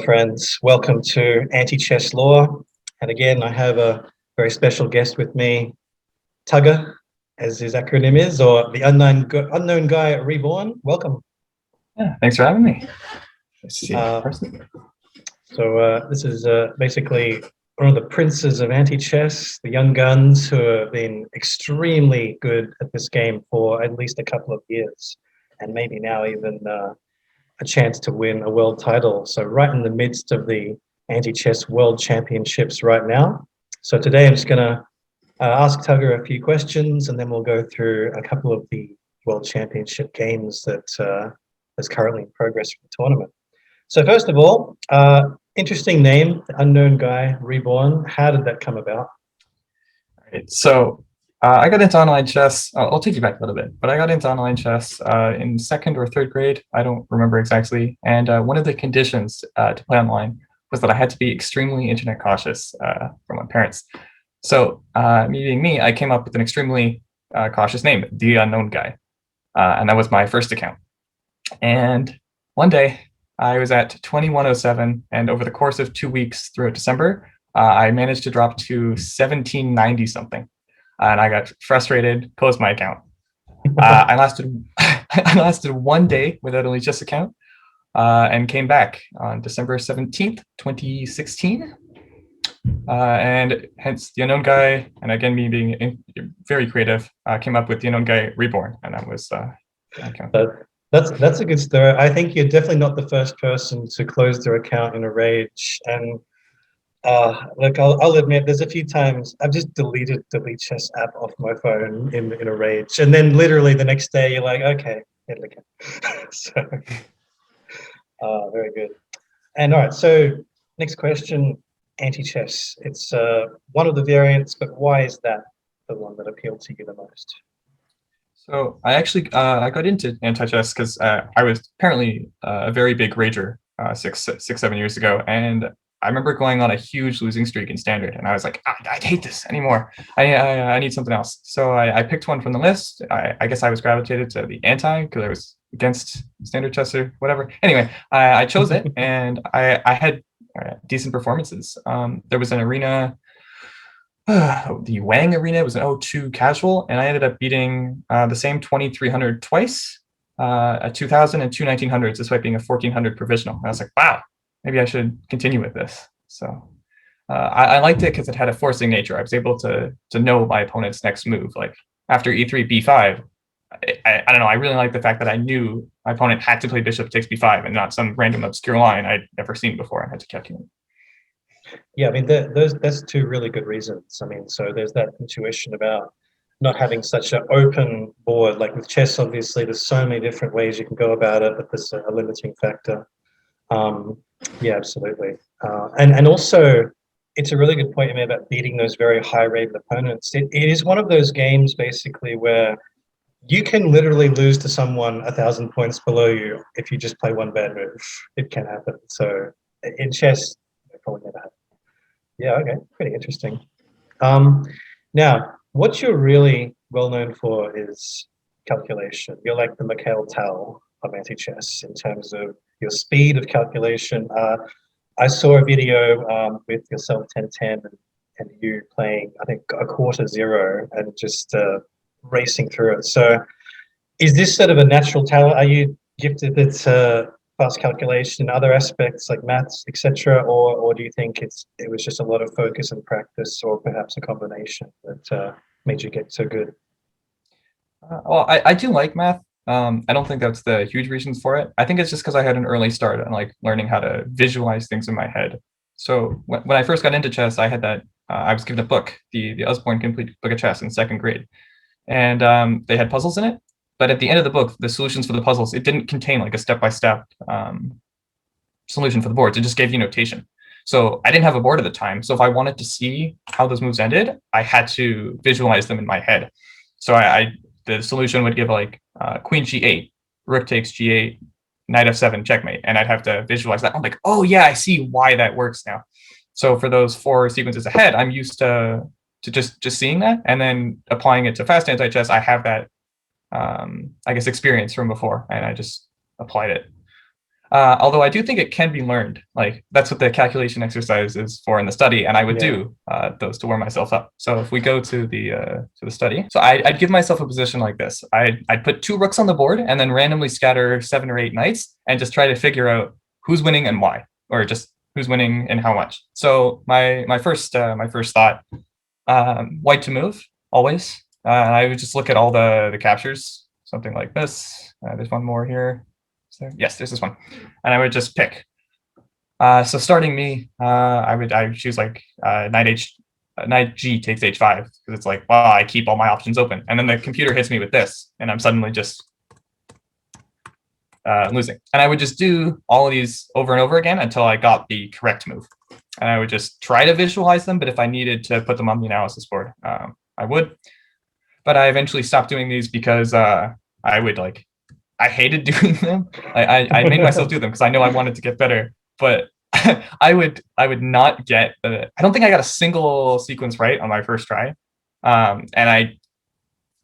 friends. Welcome to Antichess Law. And again, I have a very special guest with me, TUGR, as his acronym is, or the Unknown Guy Reborn. Welcome. Yeah, thanks for having me. Nice to see you in person. So this is basically one of the princes of anti-chess, the young guns who have been extremely good at this game for at least a couple of years, and maybe now even a chance to win a world title. So right in the midst of the Antichess World Championships right now. So today I'm just going to ask TUGR a few questions, and then we'll go through a couple of the World Championship games that is currently in progress for the tournament. So first of all, interesting name, the Unknown Guy Reborn. How did that come about? All right, so I got into online chess. I'll take you back a little bit, but I got into online chess in second or third grade. I don't remember exactly. And one of the conditions to play online was that I had to be extremely internet cautious from my parents. So me being me, I came up with an extremely cautious name, The Unknown Guy. And that was my first account. And one day I was at 2107, and over the course of 2 weeks throughout December, I managed to drop to 1790 something. And I got frustrated, closed my account. I lasted 1 day without a Lead Chess account, and came back on December 17th, 2016. And hence The Unknown Guy, and again, me being very creative, came up with The Unknown Guy Reborn, and that was That's a good story. I think you're definitely not the first person to close their account in a rage. And look, I'll admit, there's a few times I've just deleted the Lead Chess app off my phone in a rage, and then literally the next day you're like, okay, hit it again. So, very good. And all right, so next question, anti-chess. It's one of the variants, but why is that the one that appealed to you the most? So I actually I got into anti-chess because I was apparently a very big rager 7 years ago, and I remember going on a huge losing streak in standard, and I was like, I hate this anymore. I need something else. So I picked one from the list. I guess I was gravitated to the anti because I was against standard chess or whatever. Anyway, I chose it, and I had decent performances. There was an arena. The Wang arena was an 0-2 casual, and I ended up beating the same 2300 twice, a 2000 and two 1900s, despite being a 1400 provisional. And I was like, wow, maybe I should continue with this. So I liked it because it had a forcing nature. I was able to know my opponent's next move. Like after e3, b5, I don't know, I really like the fact that I knew my opponent had to play bishop takes b5 and not some random obscure line I'd never seen before and had to calculate. Yeah, I mean, that's two really good reasons. I mean, so there's that intuition about not having such an open board. Like with chess, obviously, there's so many different ways you can go about it, but there's a limiting factor. Yeah, absolutely. And also, it's a really good point you made about beating those very high-rated opponents. It is one of those games, basically, where you can literally lose to someone 1,000 points below you if you just play one bad move. It can happen. So in chess, it probably never happens. Yeah, okay, pretty interesting. Now, what you're really well known for is calculation. You're like the Mikhail Tal of anti-chess in terms of your speed of calculation. I saw a video with yourself 10-10 and you playing, I think, a quarter zero and just racing through it. So is this sort of a natural talent? Are you gifted at fast calculation, other aspects like maths, etc., or do you think it was just a lot of focus and practice, or perhaps a combination that made you get so good? Well, I do like math. I don't think that's the huge reasons for it. I think it's just because I had an early start on like learning how to visualize things in my head. So when I first got into chess, I had that I was given a book, the Usborne Complete Book of Chess in second grade, and they had puzzles in it. But at the end of the book, the solutions for the puzzles, it didn't contain like a step-by-step solution for the boards. It just gave you notation. So I didn't have a board at the time. So if I wanted to see how those moves ended, I had to visualize them in my head. So the solution would give like queen g8, rook takes g8, knight f7, checkmate. And I'd have to visualize that. I'm like, oh yeah, I see why that works now. So for those 4 sequences ahead, I'm used to just seeing that. And then applying it to fast anti-chess, I have that I guess experience from before, and I just applied it. Although I do think it can be learned. Like that's what the calculation exercise is for in the study, and I would do those to warm myself up. So if we go to the study, so I'd give myself a position like this. I'd put 2 rooks on the board and then randomly scatter 7 or 8 knights and just try to figure out who's winning and why, or just who's winning and how much. So my first thought, white to move always. I would just look at all the captures, something like this. There's one more here. Yes, there's this one, and I would just pick. So starting me, I would choose like knight G takes H5 because it's like, wow, I keep all my options open, and then the computer hits me with this, and I'm suddenly just losing. And I would just do all of these over and over again until I got the correct move, and I would just try to visualize them. But if I needed to put them on the analysis board, I would. But I eventually stopped doing these because I hated doing them. I made myself do them because I know I wanted to get better, but I would not get I don't think I got a single sequence right on my first try. And I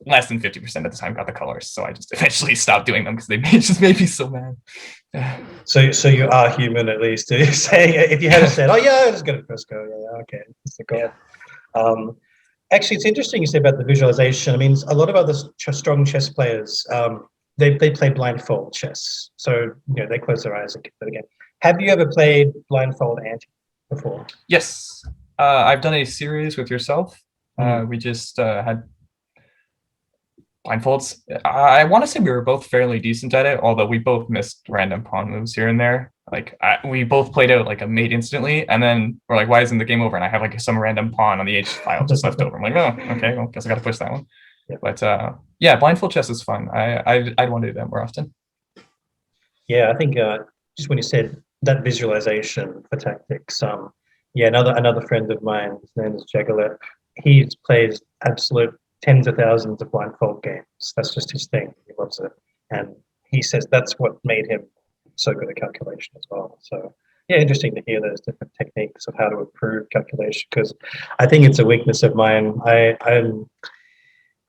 less than 50% of the time got the colors. So I just eventually stopped doing them because they just made me so mad. So you are human at least. Saying if you had said, oh yeah, I just got it first go. Yeah, okay. Yeah. Actually, it's interesting you said about the visualization. I mean, a lot of other strong chess players, they play blindfold chess. So, they close their eyes and get it again. Have you ever played blindfold ante before? Yes. I've done a series with yourself. We just had blindfolds. I want to say we were both fairly decent at it, although we both missed random pawn moves here and there. Like we both played out like a mate instantly, and then we're like, why isn't the game over? And I have like some random pawn on the H file just left over. I'm like, oh, okay, well, guess I got to push that one. Yeah. But yeah, blindfold chess is fun. I'd want to do that more often. Yeah, I think just when you said that visualization for tactics, another friend of mine, his name is Jagalet. He plays absolute tens of thousands of blindfold games. That's just his thing. He loves it, and he says that's what made him so good at calculation as well. So yeah, interesting to hear those different techniques of how to improve calculation, because I think it's a weakness of mine. I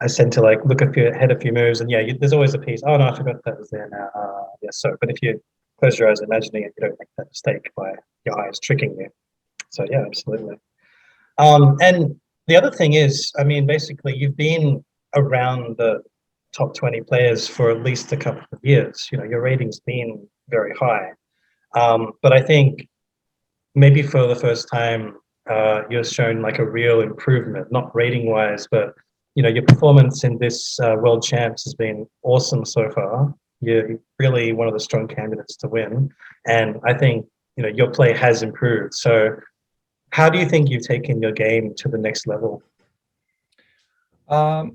tend to like look ahead a few moves, and there's always a piece. Oh no, I forgot that was there now. So but if you close your eyes imagining it, you don't make that mistake by your eyes tricking you. So yeah, absolutely. And the other thing is, I mean, basically you've been around the top 20 players for at least a couple of years. Your rating's been very high. But I think maybe for the first time, you've shown like a real improvement, not rating wise, but your performance in this World Champs has been awesome so far. You're really one of the strong candidates to win. And I think, your play has improved. So how do you think you've taken your game to the next level? Well,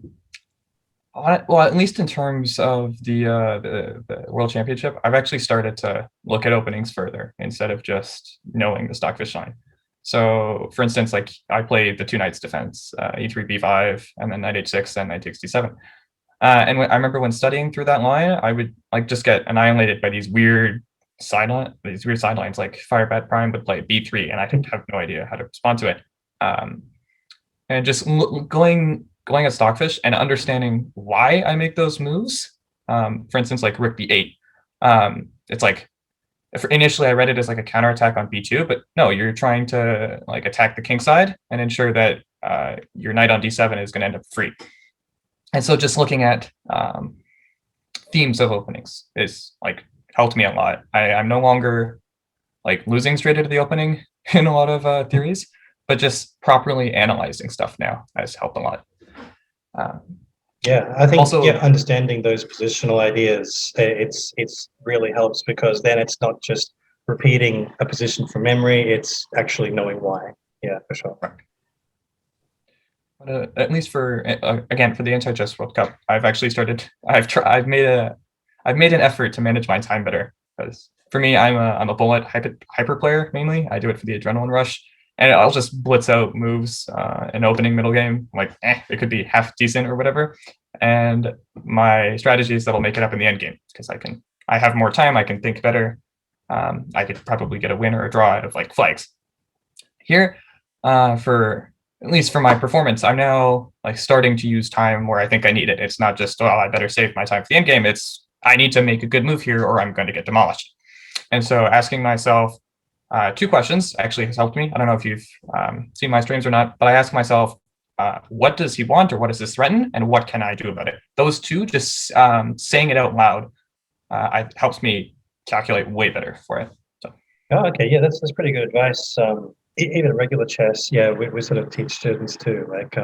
at least in terms of the World Championship, I've actually started to look at openings further instead of just knowing the stockfish line. So, for instance, like I played the 2 knights defense, E3, B5, and then knight H6 and knight takes D7. And I remember when studying through that line, I would like just get annihilated by these weird sidelines. Like Firebat Prime would play B3, and I didn't have no idea how to respond to it. And just going at stockfish and understanding why I make those moves. For instance, like Rook B8. It's like initially I read it as like a counterattack on B2, but no, you're trying to like attack the king side and ensure that your knight on D7 is going to end up free. And so just looking at themes of openings is like helped me a lot. I'm no longer like losing straight into the opening in a lot of theories, but just properly analyzing stuff now has helped a lot. I think also understanding those positional ideas, it's really helps, because then it's not just repeating a position from memory, it's actually knowing why. Yeah, for sure. Right. But, at least for again for the Antichess World Cup, I've actually started. I've made an effort to manage my time better, because for me, I'm a bullet hyper player mainly. I do it for the adrenaline rush. And I'll just blitz out moves in opening middle game. I'm like, it could be half decent or whatever. And my strategy is that'll make it up in the end game, because I have more time. I can think better. I could probably get a win or a draw out of like flags. Here, for at least for my performance, I'm now like starting to use time where I think I need it. It's not just, I better save my time for the end game. It's I need to make a good move here or I'm going to get demolished. And so asking myself two questions actually has helped me. I don't know if you've seen my streams or not, but I ask myself, what does he want, or what does this threaten, and what can I do about it? Those two, just saying it out loud, helps me calculate way better for it. So. Oh, okay, yeah, that's pretty good advice. Even in regular chess, yeah, we sort of teach students too, like,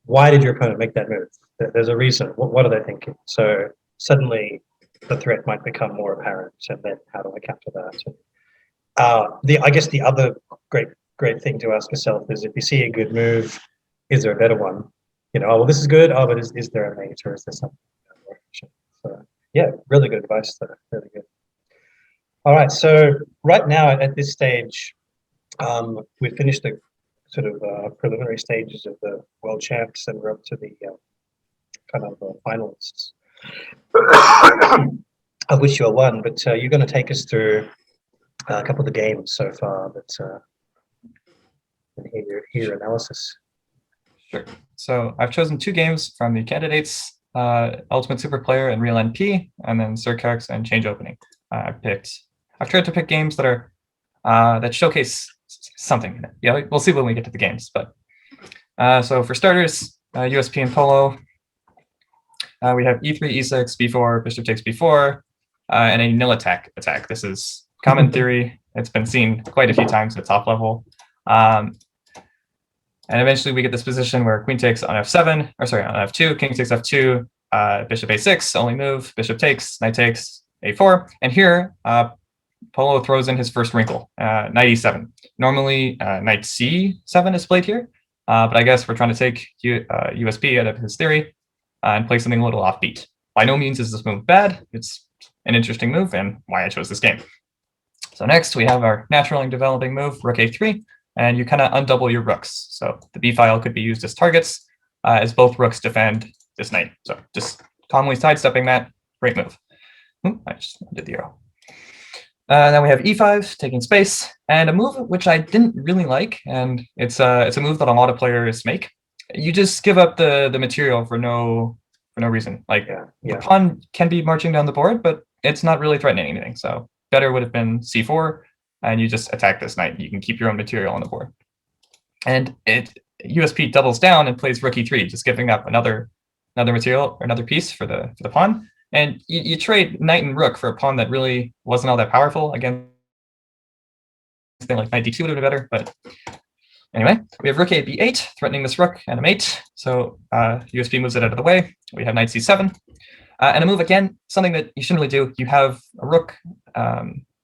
why did your opponent make that move? There's a reason. What are they thinking? So suddenly the threat might become more apparent, and then how do I counter that? I guess the other great thing to ask yourself is, if you see a good move, is there a better one? You know, oh, well, this is good. Oh, but is there a mate, or is there something more efficient? So yeah, really good advice there. Really good. All right, so right now at this stage, we've finished the sort of preliminary stages of the World Champs, and we're up to the kind of finalists, of which you're one. But you're going to take us through a couple of the games so far, and hear your analysis. Sure. So I've chosen two games from the candidates, Ultimate Super Player and Real NP, and then Sir Carrick's and Change Opening. I've tried to pick games that are that showcase something. Yeah, we'll see when we get to the games. But so for starters, USP and Polo, we have E3, E6, B4, Bishop takes B4, and a nil attack. This is common theory. It's been seen quite a few times at top level. And eventually we get this position where queen takes on f7, or sorry, on f2, king takes f2, bishop a6, only move, bishop takes, knight takes, a4. And here, Polo throws in his first wrinkle, knight e7. Normally, knight c7 is played here, but I guess we're trying to take USP out of his theory and play something a little offbeat. By no means is this move bad. It's an interesting move, and why I chose this game. So next, we have our naturally developing move, Rook A3, and you kind of undouble your rooks. So the B file could be used as targets, as both rooks defend this knight. So just calmly sidestepping that, great move. I just did the arrow. Then we have E5, taking space, and a move which I didn't really like, and it's a move that a lot of players make. You just give up the material for no reason. Like, the pawn can be marching down the board, but it's not really threatening anything. So better would have been C4, and you just attack this knight. You can keep your own material on the board. And USP doubles down and plays Rook E3, just giving up another material or another piece for the pawn. And you trade knight and rook for a pawn that really wasn't all that powerful. Again, something like knight d2 would have been better. But anyway, we have Rook A b8, threatening this rook and a mate. So USP moves it out of the way. We have knight c7. And a move, again, something that you shouldn't really do. You have a rook,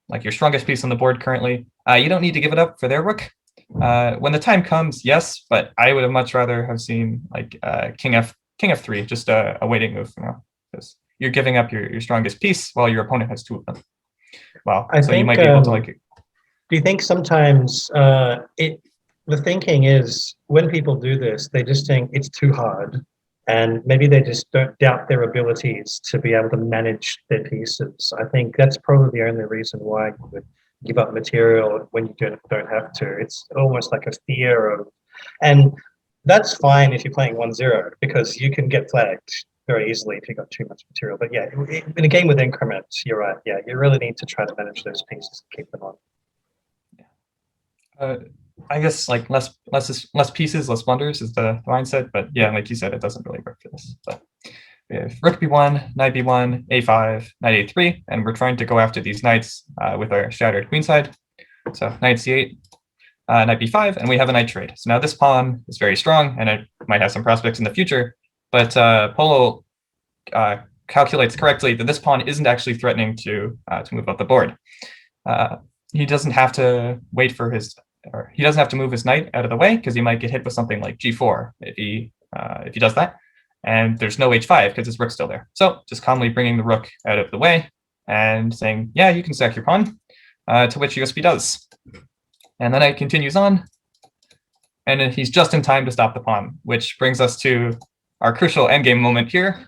like your strongest piece on the board currently. You don't need to give it up for their rook. When the time comes, yes, but I would have much rather have seen like king f3, just a waiting move, because you're giving up your strongest piece while your opponent has two of them. Well, you might be able to like. Do you think sometimes the thinking is, when people do this, they just think it's too hard, and maybe they just don't doubt their abilities to be able to manage their pieces? I think that's probably the only reason why you would give up material when you don't have to. It's almost like a fear of, and that's fine if you're playing 1-0, because you can get flagged very easily if you've got too much material. But yeah, in a game with increments, you're right. Yeah, you really need to try to manage those pieces and keep them on. I guess like less pieces, less blunders is the mindset. But yeah, like you said, it doesn't really work for this. But we have Rook b1, Knight b1, a5, Knight a3, and we're trying to go after these knights with our shattered queenside. So Knight c8, Knight b5, and we have a knight trade. So now this pawn is very strong, and it might have some prospects in the future. But Polo calculates correctly that this pawn isn't actually threatening to move up the board. He doesn't have to wait for he doesn't have to move his knight out of the way, because he might get hit with something like g4 if he does that. And there's no h5 because his rook's still there. So just calmly bringing the rook out of the way and saying, yeah, you can sack your pawn, to which USP does. And then it continues on, and then he's just in time to stop the pawn, which brings us to our crucial endgame moment here.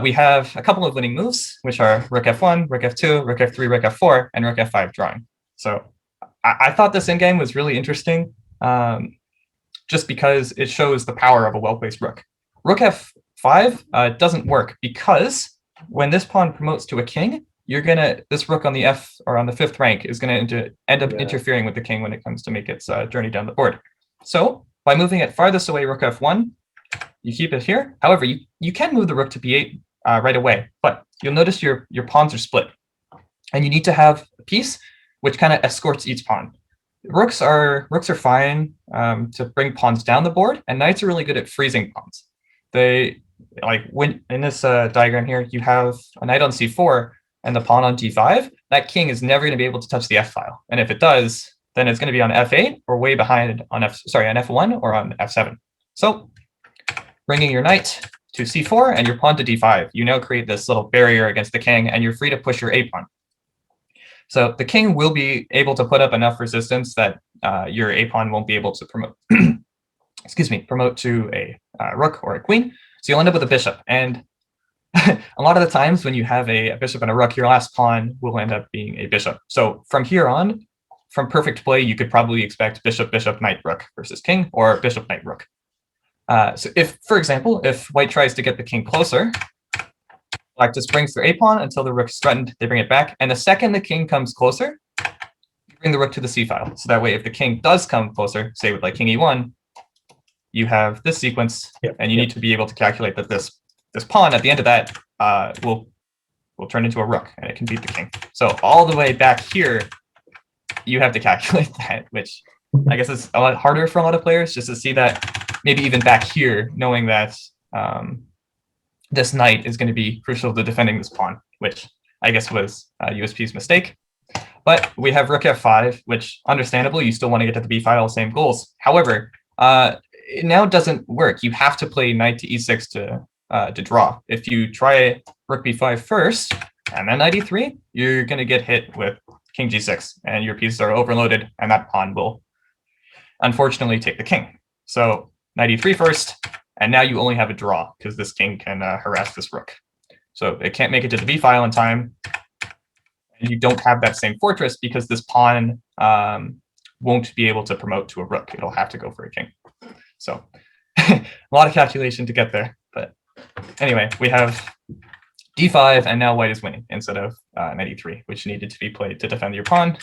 We have a couple of winning moves, which are Rook f1, Rook f2, Rook f3, Rook f4, and Rook f5 drawing. So I thought this endgame was really interesting, just because it shows the power of a well-placed rook. Rook f5 doesn't work, because when this pawn promotes to a king, this rook on the F or on the 5th rank is gonna end up Yeah. interfering with the king when it comes to make its journey down the board. So by moving it farthest away, rook F1, you keep it here. However, you can move the rook to B8 right away, but you'll notice your pawns are split, and you need to have a piece which kind of escorts each pawn. Rooks are fine to bring pawns down the board, and knights are really good at freezing pawns. They when in this diagram here, you have a knight on C4 and the pawn on D5. That king is never going to be able to touch the F file, and if it does, then it's going to be on F8 or way behind on F1 or on F7. So bringing your knight to C4 and your pawn to D5, you now create this little barrier against the king, and you're free to push your A pawn. So the king will be able to put up enough resistance that your A pawn won't be able to promote, promote to a rook or a queen. So you'll end up with a bishop. And a lot of the times when you have a bishop and a rook, your last pawn will end up being a bishop. So from here on, from perfect play, you could probably expect bishop, bishop, knight, rook versus king, or bishop, knight, rook. So if, for example, if white tries to get the king closer, black just brings their A pawn until the rook is threatened, they bring it back. And the second the king comes closer, you bring the rook to the C file. So that way, if the king does come closer, say with like king E1, you have this sequence, and you need to be able to calculate that this pawn at the end of that will turn into a rook, and it can beat the king. So all the way back here, you have to calculate that, which I guess is a lot harder for a lot of players, just to see that maybe even back here, knowing that this knight is going to be crucial to defending this pawn, which I guess was USP's mistake. But we have rook F5, which understandably, you still want to get to the B file, same goals. However, it now doesn't work. You have to play knight to E6 to draw. If you try rook B5 first, and then knight E3, you're going to get hit with king G6, and your pieces are overloaded, and that pawn will unfortunately take the king. So knight E3 first, and now you only have a draw, because this king can harass this rook. So it can't make it to the B file in time, and you don't have that same fortress, because this pawn won't be able to promote to a rook. It'll have to go for a king. So a lot of calculation to get there. But anyway, we have D5, and now white is winning instead of knight E3, which needed to be played to defend your pawn.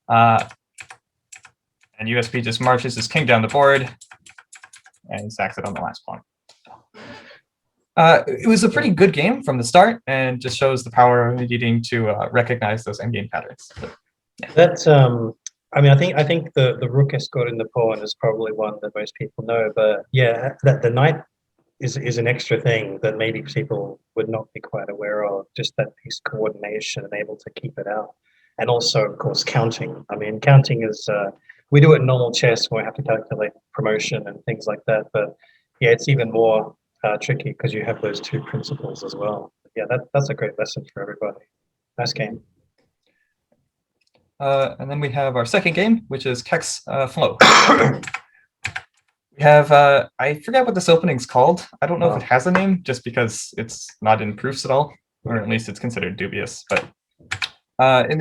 And USP just marches his king down the board and sacks it on the last pawn. It was a pretty good game from the start, and just shows the power of needing to recognize those endgame patterns. But, yeah. That's I mean, I think the rook escort in the pawn is probably one that most people know, but yeah, that the knight is an extra thing that maybe people would not be quite aware of. Just that piece coordination and able to keep it out, and also of course counting. I mean, counting is we do it in normal chess where we have to calculate promotion and things like that, but yeah, it's even more tricky because you have those two principles as well. Yeah, that's a great lesson for everybody. Nice game. And then we have our second game, which is Kex Flow. We have, I forget what this opening's called. I don't know if it has a name, just because it's not in proofs at all, or at least it's considered dubious. But in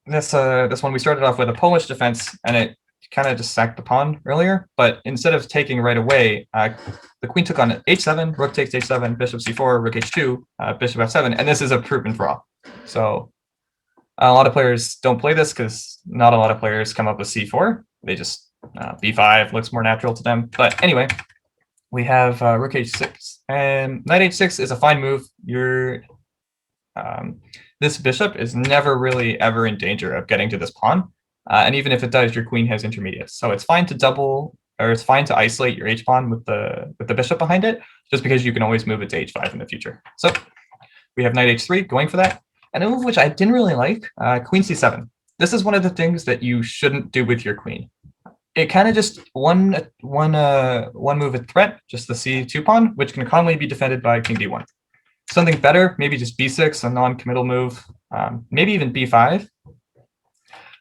this one, we started off with a Polish defense, and it kind of just sacked the pawn earlier. But instead of taking right away, the queen took on H7, rook takes H7, bishop C4, rook H2, bishop F7, and this is a proven draw. So a lot of players don't play this because not a lot of players come up with C4. They just B5 looks more natural to them. But anyway, we have rook H6, and knight H6 is a fine move. This bishop is never really ever in danger of getting to this pawn, and even if it does, your queen has intermediates. So it's fine to double, or it's fine to isolate your H pawn with the bishop behind it, just because you can always move it to H5 in the future. So we have knight H3 going for that. And a move which I didn't really like, queen C7. This is one of the things that you shouldn't do with your queen. It kind of just one move at threat, just the C2 pawn, which can commonly be defended by king D1. Something better, maybe just B6, a non-committal move, maybe even B5.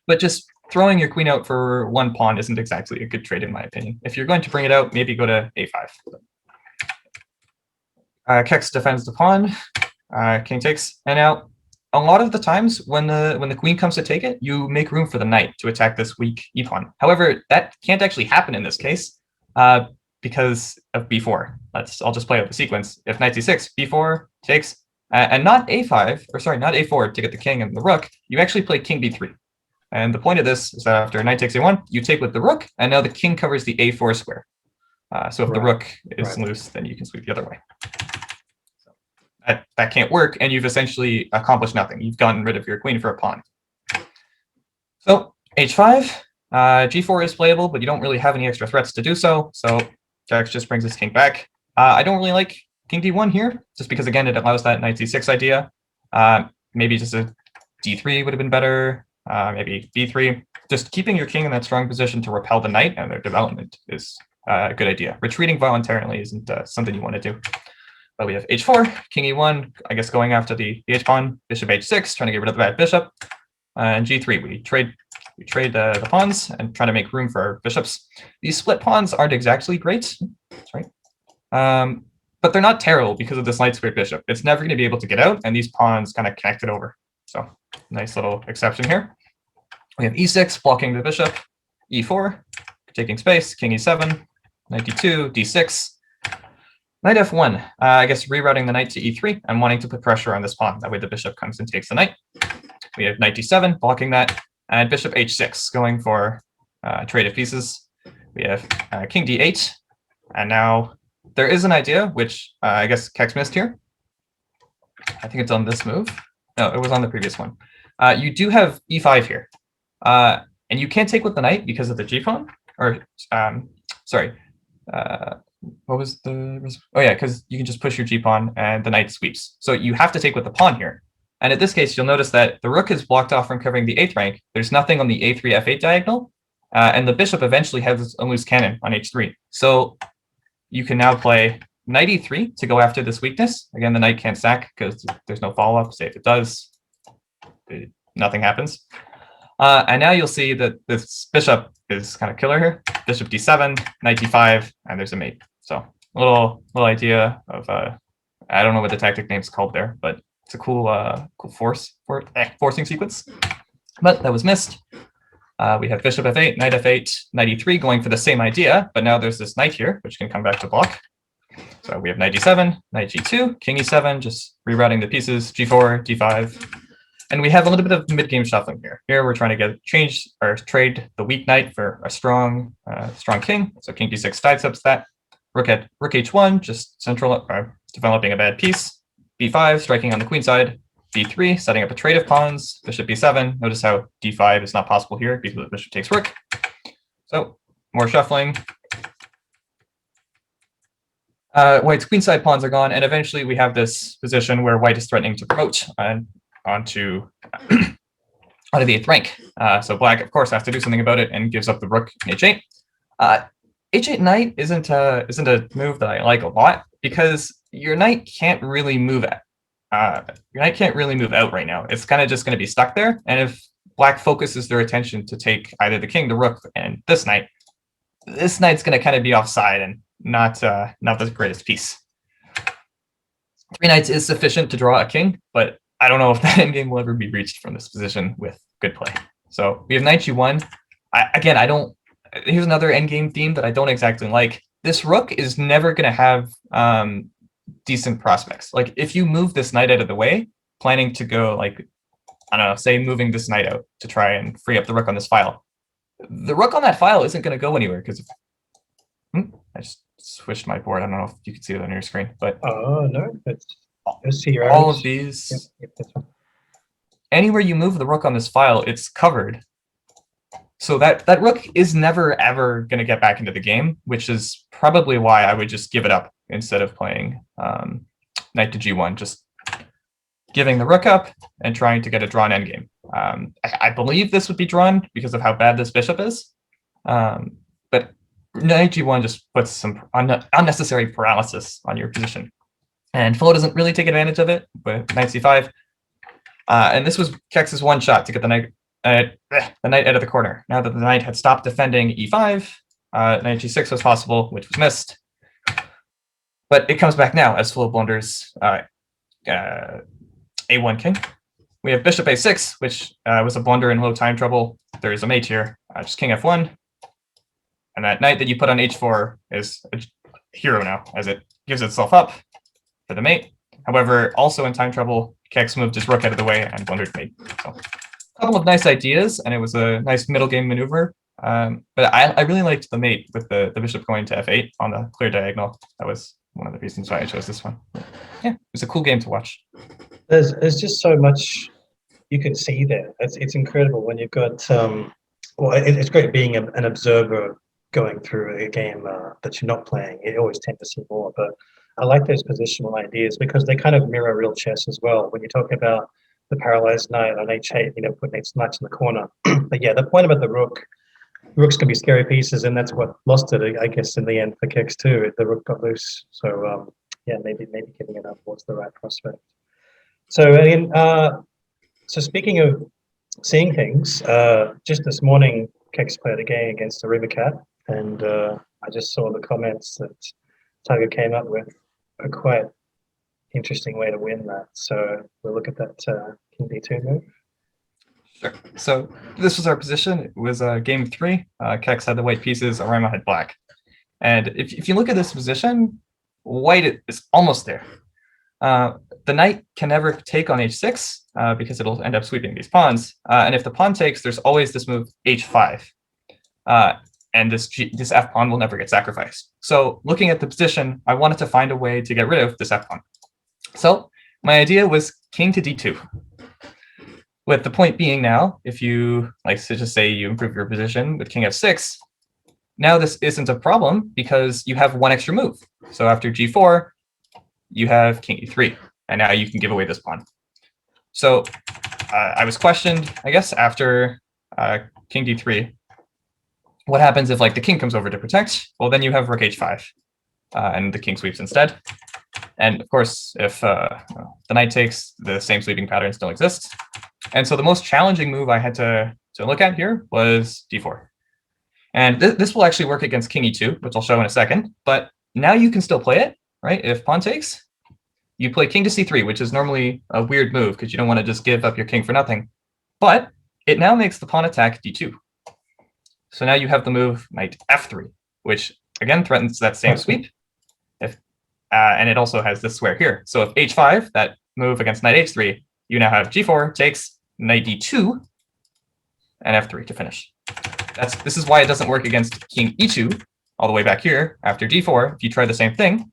But just throwing your queen out for one pawn isn't exactly a good trade, in my opinion. If you're going to bring it out, maybe go to A5. Kex defends the pawn, king takes, and now a lot of the times when the queen comes to take it, you make room for the knight to attack this weak e pawn. However, that can't actually happen in this case because of b4. I'll just play out the sequence. If knight c6, b4 takes, And not a5, or sorry, not a4 to get the king and the rook. You actually play king b3. And the point of this is that after knight takes a1, you take with the rook, and now the king covers the a4 square. So if the rook is loose, then you can sweep the other way. So that can't work, and you've essentially accomplished nothing. You've gotten rid of your queen for a pawn. So h5, g4 is playable, but you don't really have any extra threats to do so. So Jax just brings his king back. I don't really like king d1 here, just because, again, it allows that knight c6 idea. Maybe just a d3 would have been better. Maybe b3. Just keeping your king in that strong position to repel the knight and their development is a good idea. Retreating voluntarily isn't something you want to do. But we have h4, king e1, I guess going after the h-pawn, bishop h6, trying to get rid of the bad bishop. And g3, we trade the pawns and try to make room for our bishops. These split pawns aren't exactly great. Sorry. But they're not terrible because of this light squared bishop. It's never going to be able to get out, and these pawns kind of connect it over. So nice little exception here. We have e6 blocking the bishop, e4 taking space, king e7, knight d2, d6, knight f1. I guess rerouting the knight to e3 and wanting to put pressure on this pawn. That way the bishop comes and takes the knight. We have knight d7 blocking that, and bishop h6 going for trade of pieces. We have king d8, and now there is an idea, which I guess Kex missed here. I think it's on this move. No, it was on the previous one. You do have e5 here. And you can't take with the knight because of the g-pawn. Or, sorry. What was the... Oh, yeah, because you can just push your g-pawn and the knight sweeps. So you have to take with the pawn here. And in this case, you'll notice that the rook is blocked off from covering the 8th rank. There's nothing on the a3, f8 diagonal. And the bishop eventually has a loose cannon on h3. So you can now play knight e3 to go after this weakness. Again, the knight can't sack because there's no follow-up. Say if it does, nothing happens. And now you'll see that this bishop is kind of killer here. Bishop d7, knight d5, and there's a mate. So a little idea of I don't know what the tactic name's called there, but it's a cool forcing sequence. But that was missed. We have bishop f8, knight f8, knight e3 going for the same idea, but now there's this knight here, which can come back to block. So we have knight d7, knight g2, king e7, just rerouting the pieces, g4, d5. And we have a little bit of mid-game shuffling here. Here we're trying to change or trade the weak knight for a strong king. So king d6 sidesteps that. Rook h1, just developing a bad piece. b5, striking on the queen side. b3, setting up a trade of pawns. Bishop b7. Notice how d5 is not possible here because the bishop takes rook. So more shuffling. White's queenside pawns are gone, and eventually we have this position where white is threatening to promote onto the 8th rank. So black, of course, has to do something about it and gives up the rook in h8. H8 knight isn't a move that I like a lot because your knight can't really move out. Your knight can't really move out right now. It's kind of just going to be stuck there. And if black focuses their attention to take either the king, the rook, and this knight's going to kind of be offside and not the greatest piece. 3 knights is sufficient to draw a king, but I don't know if that endgame will ever be reached from this position with good play. So we have knight g1. Here's another endgame theme that I don't exactly like. This rook is never going to have decent prospects. Like if you move this knight out of the way, planning to go like, I don't know, say moving this knight out to try and free up the rook on this file. The rook on that file isn't going to go anywhere because I just switched my board. I don't know if you can see it on your screen, but no, all of these, anywhere you move the rook on this file, it's covered. So that rook is never ever going to get back into the game, which is probably why I would just give it up instead of playing knight to g1, just giving the rook up and trying to get a drawn endgame. I believe this would be drawn because of how bad this bishop is, but knight g1 just puts some unnecessary paralysis on your position. And Flo doesn't really take advantage of it, but knight c5. And this was Kex's one shot to get the knight out of the corner. Now that the knight had stopped defending e5, knight g6 was possible, which was missed. But it comes back now as Flo blunders a1 king. We have bishop a6, which was a blunder in low time trouble. There is a mate here, just king f1. And that knight that you put on h4 is a hero now, as it gives itself up for the mate. However, also in time trouble, Kex moved his rook out of the way and blundered mate. So, a couple of nice ideas, and it was a nice middle game maneuver. But I really liked the mate with the bishop going to f8 on the clear diagonal. That was one of the reasons why I chose this one. Yeah, it was a cool game to watch. There's just so much you can see there. It's incredible when you've got well, it's great being an observer going through a game that you're not playing. You always tend to see more, but I like those positional ideas because they kind of mirror real chess as well. When you talk about the paralyzed knight on h8, you know, putting its knights in the corner. But yeah, the point about the rooks can be scary pieces, and that's what lost it, I guess, in the end for Kex too. The rook got loose, so yeah, maybe giving it up was the right prospect. So again, so speaking of seeing things, just this morning, Kex played a game against Arima Cat, and I just saw the comments that TUGR came up with a quite interesting way to win that. So we'll look at that King D2 move. Sure. So this was our position. It was game 3. Kex had the white pieces, Arima had black. And if you look at this position, white is almost there. The knight can never take on h6 because it'll end up sweeping these pawns. And if the pawn takes, there's always this move h5. And this f pawn will never get sacrificed. So looking at the position, I wanted to find a way to get rid of this f pawn. So my idea was king to d2. With the point being now, if you, like, so just say you improve your position with king f6, now this isn't a problem because you have one extra move. So after g4, you have king e3, and now you can give away this pawn. So I was questioned, I guess, after king d3, what happens if, like, the king comes over to protect? Well, then you have rook h5, and the king sweeps instead. And of course, if the knight takes, the same sweeping pattern still exists. And so the most challenging move I had to look at here was d4. And this will actually work against king e2, which I'll show in a second. But now you can still play it, right? If pawn takes, you play king to c3, which is normally a weird move because you don't want to just give up your king for nothing. But it now makes the pawn attack d2. So now you have the move knight f3, which again threatens that same sweep. And it also has this square here. So if h5, that move against knight h3, you now have g4 takes knight d2 and f3 to finish. This is why it doesn't work against king e2 all the way back here after d4. If you try the same thing,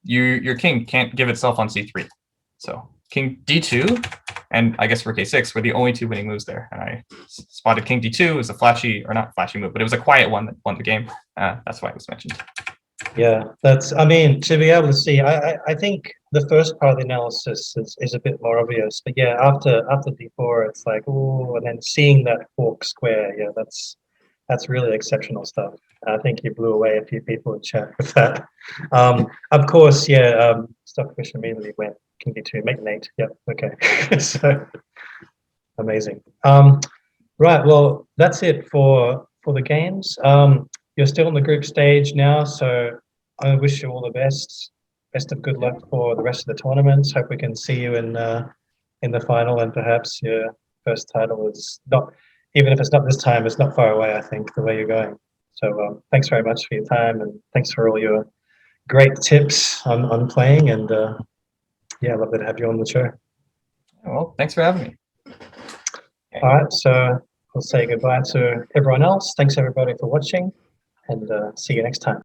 your king can't give itself on c3. So king d2 and I guess rook a6 were the only two winning moves there. And I spotted king d2 as a flashy, or not flashy move, but it was a quiet one that won the game. That's why it was mentioned. Yeah, I mean, to be able to see, I think the first part of the analysis is a bit more obvious, but yeah, after d4, it's like, oh, and then seeing that fork square, yeah, that's really exceptional stuff. I think you blew away a few people in chat with that. Of course, yeah, Stock Fish immediately went king d2, mate mate. Yep, okay. So amazing. Right, well, that's it for the games. You're still in the group stage now, so I wish you all the best. Best of good luck for the rest of the tournaments. Hope we can see you in the final, and perhaps your first title is not, even if it's not this time, it's not far away, I think, the way you're going. So thanks very much for your time, and thanks for all your great tips on playing, and yeah, lovely to have you on the show. Well, thanks for having me. All right, so we'll say goodbye to everyone else. Thanks everybody for watching, and see you next time.